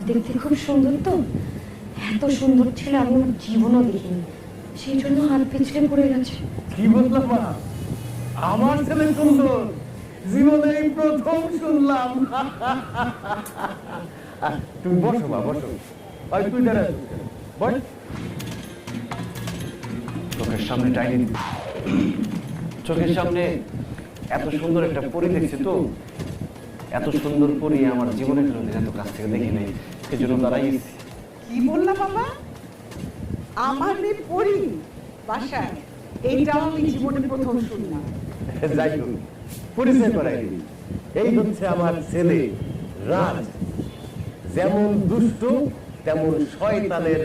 দেখতে খুব সুন্দর তো, এত সুন্দর ছেলে আমি আমার জীবনও দেখিনি, সেই জন্য হাত পিছলে পড়ে গেছে। কি বললাম মা, আমার ছেলে সুন্দর? জীবনে এই প্রথম শুনলাম। তুমি বসো মা, বসো। ওই তুই দাঁড়া, বস। চোখের সামনে ডাইনি, চোখের সামনে এত সুন্দর একটা পরী দেখছি তো, এত সুন্দর পরী আমার জীবনে কোনোদিন এত কাছ থেকে দেখি নাই, সেজন্য দাঁড়াইছি। কি বললা বাবা? আমার মেয়ে পড়ি বাসায়? এইটাও আমি জীবনে প্রথম শুনলাম। যাই হোক, পরিচয় করাই দিই। এই হচ্ছে আমার ছেলে রাজ। যেমন দুষ্ট তেমন শয়তানের